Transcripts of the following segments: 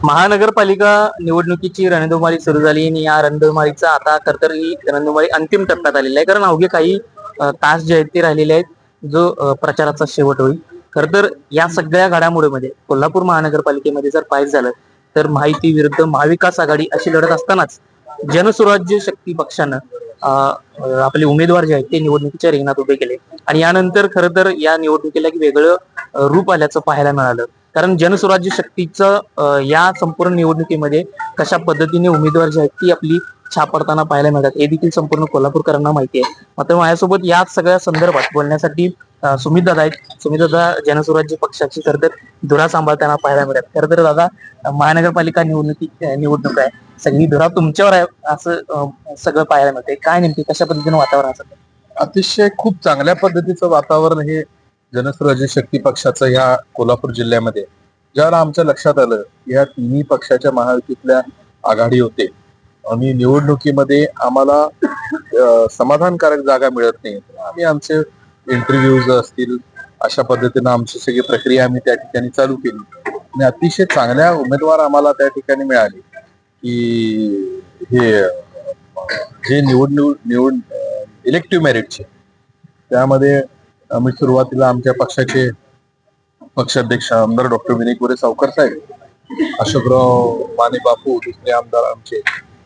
महानगरपालिका निवडणुकीची रणधुमाळी सुरू झाली आणि या रणधुमाळीचा आता खर तर ही रणधुमाळी अंतिम टप्प्यात आलेली आहे. कारण अवघे काही तास जे आहेत ते राहिलेले आहेत जो प्रचाराचा शेवट होईल. खर तर या सगळ्या घडामोडीमध्ये कोल्हापूर महानगरपालिकेमध्ये जर पाहायचं झालं तर महायुती विरुद्ध महाविकास आघाडी अशी लढत असतानाच जनसुराज्य शक्ती पक्षानं आपले उमेदवार जे आहेत ते निवडणुकीच्या रिंगणात उभे केले आणि यानंतर खरं तर या निवडणुकीला एक वेगळं रूप आल्याचं पाहायला मिळालं. कारण जनसुराज्य शक्तीचं या संपूर्ण निवडणुकीमध्ये कशा पद्धतीने उमेदवार जे आहेत ती आपली छाप पडताना पाहायला मिळतात हे देखील संपूर्ण कोल्हापूरकरांना माहिती आहे. मात्र माझ्यासोबत या सगळ्या संदर्भात बोलण्यासाठी सुमित दादा आहेत. सुमित दादा जनसुराज्य पक्षाची खरं तर धुरा सांभाळताना पाहायला मिळतात. खरं तर दादा महानगरपालिका निवडणूक आहे, सगळी धुरा तुमच्यावर आहे असं सगळं पाहायला मिळते. काय नेमकी कशा पद्धतीने वातावरण असतं? अतिशय खूप चांगल्या पद्धतीचं वातावरण हे जनसुराज्य शक्ती पक्षाचं ह्या कोल्हापूर जिल्ह्यामध्ये ज्याला आमच्या लक्षात आलं या तिन्ही पक्षाच्या महायुतीतल्या आघाडी होते आणि निवडणुकीमध्ये आम्हाला समाधानकारक जागा मिळत नाही. आम्ही आमचे इंटरव्ह्यूज असतील अशा पद्धतीनं आमची सगळी प्रक्रिया आम्ही त्या ठिकाणी चालू केली आणि अतिशय चांगल्या उमेदवार आम्हाला त्या ठिकाणी मिळाले की हे जे निवड इलेक्टिव्ह मेरिटचे त्यामध्ये आम्ही सुरुवातीला आमच्या पक्षाचे पक्षाध्यक्ष आमदार डॉक्टर विनय गोरे सावकर साहेब, अशोकराव माने बापू, दुसरे आमदार आमचे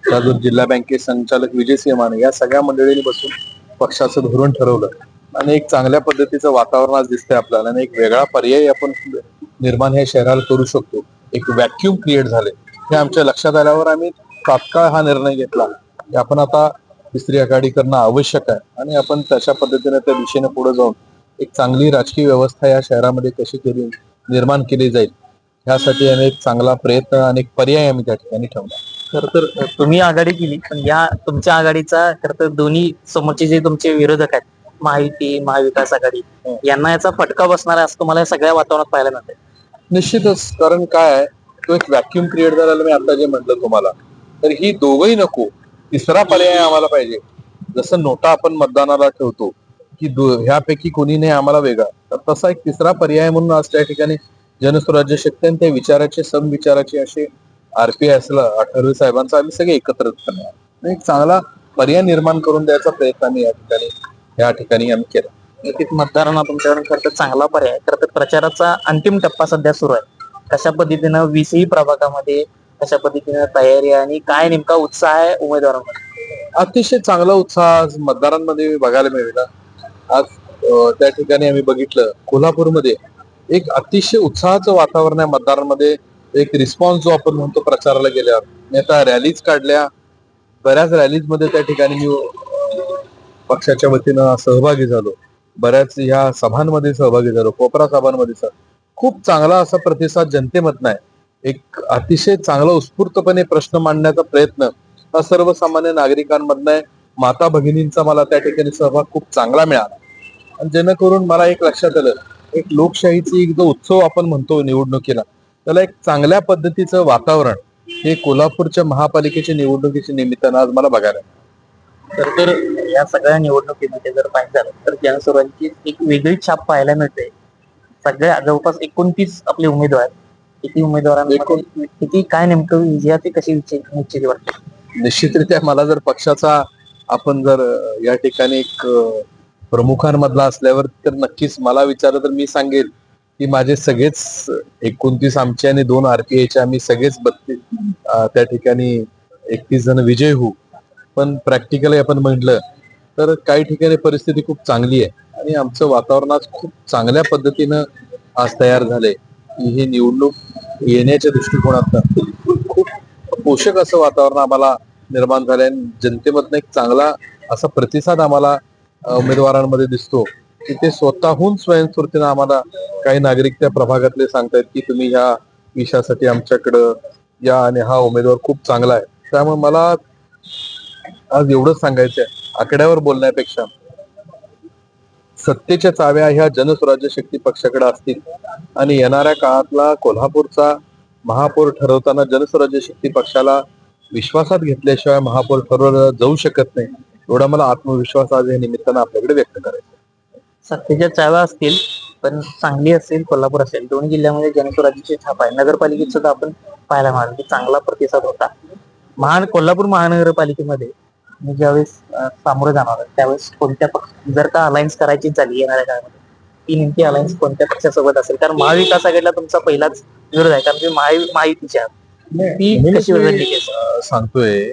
त्यातून जिल्हा बँकेचे संचालक विजयसिंह माने या सगळ्या मंडळींनी बसून पक्षाचं धोरण ठरवलं आणि एक चांगल्या पद्धतीचं वातावरण आज दिसतंय आपल्याला आणि एक वेगळा पर्याय आपण निर्माण ह्या शहराला करू शकतो. एक व्हॅक्युम क्रिएट झाले हे आमच्या लक्षात आल्यावर आम्ही तात्काळ हा निर्णय घेतला की आपण आता तिसरी आघाडी करणं आवश्यक आहे आणि आपण तशा पद्धतीने त्या दिशेने पुढे जाऊन एक चांगली राजकीय व्यवस्था या शहरामध्ये कशी निर्माण केली जाईल यासाठी आम्ही एक चांगला प्रयत्न आणि एक पर्याय आम्ही त्या ठिकाणी ठेवला. खर तर तुम्ही आघाडी केली पण या तुमच्या आघाडीचा खरं तर दोन्ही समोरचे जे तुमचे विरोधक आहेत महायुती महाविकास आघाडी यांना याचा फटका बसणार आहे असं तुम्हाला या सगळ्या वातावरणात पाहायला मिळतंय? निश्चितच, कारण काय आहे तो एक व्हॅक्युम क्रिएट झालेला मी आता जे म्हटलं तुम्हाला तर ही दोघही नको, तिसरा पर्याय आम्हाला पाहिजे. जसं नोटा आपण मतदानाला ठेवतो की ह्यापैकी कोणी नाही आम्हाला वेगळा, तर तसा एक तिसरा पर्याय म्हणून आज त्या ठिकाणी जनसुराज्य शक्ती आणि त्या विचाराचे समविचाराचे असे आरपीआय असला आठवले साहेबांचा आम्ही सगळे एकत्र करणार एक चांगला पर्याय निर्माण करून द्यायचा प्रयत्न आम्ही या ठिकाणी आम्ही केला. नक्कीच मतदारांना तुमच्याकडून खरं तर चांगला पर्याय. खरं तर प्रचाराचा अंतिम टप्पा सध्या सुरू आहे. कशा पद्धतीनं 20ही प्रभागामध्ये कशा पद्धतीनं तयारी आणि काय नेमका उत्साह आहे उमेदवारांमध्ये? अतिशय चांगला उत्साह आज मतदारांमध्ये बघायला मिळाला. आज त्या ठिकाणी आम्ही बघितलं कोल्हापूरमध्ये एक अतिशय उत्साहाचं वातावरण आहे मतदारांमध्ये. एक रिस्पॉन्स जो आपण म्हणतो प्रचाराला गेल्यावर मी आता रॅलीज काढल्या, बऱ्याच रॅलीज मध्ये त्या ठिकाणी मी पक्षाच्या वतीनं सहभागी झालो, बऱ्याच ह्या सभांमध्ये सहभागी झालो, कोपरा सभांमध्ये खूप चांगला असा प्रतिसाद जनतेमधनं आहे. एक अतिशय चांगला उत्स्फूर्तपणे प्रश्न मांडण्याचा प्रयत्न हा सर्वसामान्य नागरिकांमधनं आहे. माता भगिनींचा मला त्या ठिकाणी सहभाग खूप चांगला मिळाला आणि जेणेकरून मला एक लक्षात आलं एक लोकशाहीची एक जो उत्सव आपण म्हणतो निवडणुकीला त्याला एक चांगल्या पद्धतीचं वातावरण हे कोल्हापूरच्या महापालिकेच्या निवडणुकीच्या निमित्तानं आज मला बघायला. तर या सगळ्या निवडणुकीमध्ये जर पाहिजे झालं तर जनसुरांची एक वेगळी छाप पाहायला मिळते. सगळ्या जवळपास 29 आपले उमेदवार, किती उमेदवारांमध्ये किती काय नेमकं विजयाची कशी निश्चित वाटते? निश्चितरित्या मला जर पक्षाचा आपण जर या ठिकाणी एक प्रमुखांमधला असल्यावर तर नक्कीच मला विचारलं तर मी सांगेल की माझे सगळेच 29 आमचे आणि 2 आरपीआयचे आम्ही सगळेच 32 त्या ठिकाणी 31 जण विजय होऊ. पण प्रॅक्टिकली आपण म्हटलं तर काही ठिकाणी परिस्थिती खूप चांगली आहे आणि आमचं वातावरण आज खूप चांगल्या पद्धतीनं आज तयार झालंय की ही निवडणूक येण्याच्या दृष्टिकोनातनं खूप पोषक असं वातावरण आम्हाला निर्माण झालंय. जनतेमधनं एक चांगला असा प्रतिसाद आम्हाला उमेदवारांमध्ये दिसतो की ते स्वतःहून स्वयंस्फूर्तीनं आम्हाला काही नागरिक त्या प्रभागातले सांगतायत की तुम्ही ह्या विषयासाठी आमच्याकडं या आणि हा उमेदवार खूप चांगला आहे. त्यामुळे मला आज एवढंच सांगायचंय आकड्यावर बोलण्यापेक्षा सत्तेच्या चाव्या ह्या जनसुराज्य शक्ती पक्षाकडे असतील आणि येणाऱ्या काळातला कोल्हापूरचा महापौर ठरवताना जनसुराज्य शक्ती पक्षाला विश्वासात घेतल्याशिवाय महापौर ठरवलं जाऊ शकत नाही एवढा मला आत्मविश्वास आज या निमित्तानं आपल्याकडे व्यक्त करायचा. सत्तेच्या चाव्या असतील पण सांगली असेल कोल्हापूर असेल दोन्ही जिल्ह्यामध्ये जनसुराज्याची छाप आहे. नगरपालिकेत सुद्धा आपण पाहायला मिळालं की चांगला प्रतिसाद होता. कोल्हापूर महानगरपालिकेमध्ये मी ज्यावेळेस सामोरं जाणार आहे, त्यावेळेस कोणत्या पक्ष जर का अलायन्स करायची झाली येणाऱ्या काळामध्ये, ती नेमकी अलायन्स कोणत्या पक्षासोबत असेल? कारण महाविकास आघाडीला तुमचा पहिलाच विरोध आहे, कारण तुम्ही महायुतीचे आहात. ती म्हणूनच कशी मी, बदलली केस? सांगतोय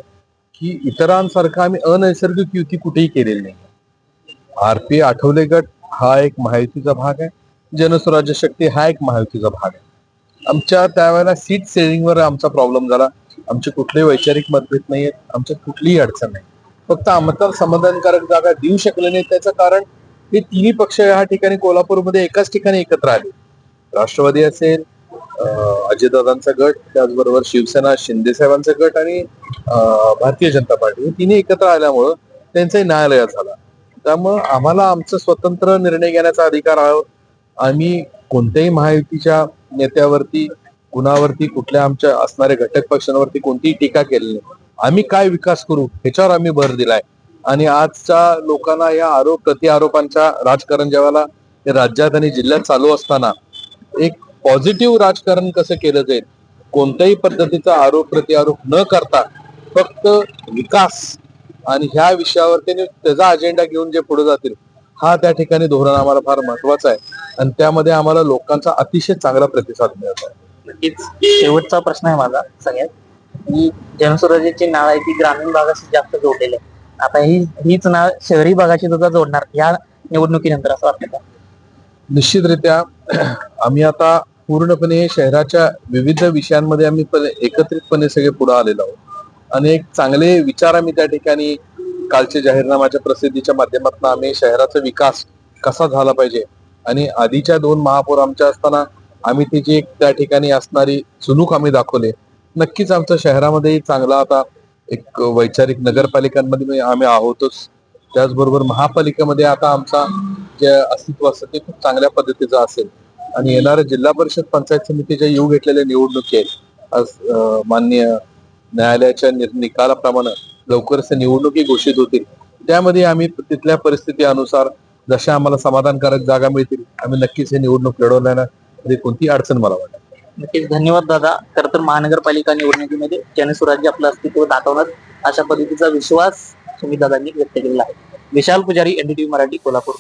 की इतरांसारखं आम्ही अनैसर्गिक युती कुठेही केलेली नाही. आरपी आठवले गट हा एक महायुतीचा भाग आहे, जनस्वराज्य शक्ती हा एक महायुतीचा भाग आहे. आमच्या त्यावेळेला सीट शेअरिंगवर आमचा प्रॉब्लेम झाला. आमचे कुठलेही वैचारिक मतभेद नाहीयेत, आमच्यात कुठलीही अडचण नाही. फक्त आम्हाला समाधानकारक जागा देऊ शकले नाही, त्याचं कारण हे तिन्ही पक्ष या ठिकाणी कोल्हापूरमध्ये एकाच ठिकाणी एकत्र आले. राष्ट्रवादी असेल, अजितदादांचा गट, त्याचबरोबर शिवसेना शिंदे साहेबांचा गट आणि भारतीय जनता पार्टी हे तिन्ही एकत्र आल्यामुळं त्यांचाही न्यायालयात झाला. त्यामुळं आम्हाला आमचं स्वतंत्र निर्णय घेण्याचा अधिकार आहे. आम्ही कोणत्याही महायुतीच्या नेत्यावरती, कुणावरती, कुठल्या आमच्या असणाऱ्या घटक पक्षांवरती कोणतीही टीका केलेली नाही. आम्ही काय विकास करू ह्याच्यावर आम्ही भर दिलाय. आणि आजच्या लोकांना या आरोप प्रत्यारोपांच्या राजकारण जेव्हा हे राज्यात आणि जिल्ह्यात चालू असताना एक पॉझिटिव्ह राजकारण कसं केलं जाईल, कोणत्याही पद्धतीचा आरोप प्रत्यारोप न करता फक्त विकास आणि ह्या विषयावर त्यांनी त्याचा अजेंडा घेऊन जे पुढे जातील, हा त्या ठिकाणी धोरण आम्हाला फार महत्वाचा आहे. आणि त्यामध्ये आम्हाला लोकांचा अतिशय चांगला प्रतिसाद मिळत आहे. नक्कीच शेवटचा प्रश्न आहे माझा सगळ्यात, की जनस्वराज्याची नाळ आहे ती ग्रामीण भागाशी जास्त जोडलेली आहे. आता हीच नाळ शहरी भागाशी सुद्धा जोडणार या निवडणुकीनंतर, असं वाटतं का? निश्चितरित्या आम्ही आता पूर्णपणे शहराच्या विविध विषयांमध्ये आम्ही एकत्रितपणे सगळे पुढे आलेलो आहोत आणि एक चांगले विचार आम्ही त्या ठिकाणी कालच्या जाहीरनाम्याच्या प्रसिद्धीच्या माध्यमातून आम्ही शहराचा विकास कसा झाला पाहिजे आणि आधीच्या 2 महापौर आमच्या असताना आम्ही त्याची एक त्या ठिकाणी असणारी चुणूक आम्ही दाखवले. नक्कीच आमच्या शहरामध्येही चांगला आता एक वैचारिक नगरपालिकांमध्ये आम्ही आहोतच. त्याचबरोबर महापालिकेमध्ये आता आमचा जे अस्तित्व असतं ते खूप चांगल्या पद्धतीचं असेल आणि येणाऱ्या जिल्हा परिषद पंचायत समितीच्या येऊ घेतलेल्या निवडणुकी आहेत. आज माननीय न्यायालयाच्या निकालाप्रमाणे लवकरच निवडणुकी घोषित होतील. त्यामध्ये आम्ही तिथल्या परिस्थिती अनुसार जशा आम्हाला समाधानकारक जागा मिळतील आम्ही नक्कीच हे निवडणूक लढवण्यामध्ये कोणती अडचण मला वाटत. नक्कीच धन्यवाद दादा. खरं तर महानगरपालिका निवडणुकीमध्ये जनस्वराज्य आपलं अस्तित्व दाखवणार अशा पद्धतीचा विश्वास सुमित दादांनी व्यक्त केलेला आहे. विशाल पुजारी, NDTV मराठी, कोल्हापूर.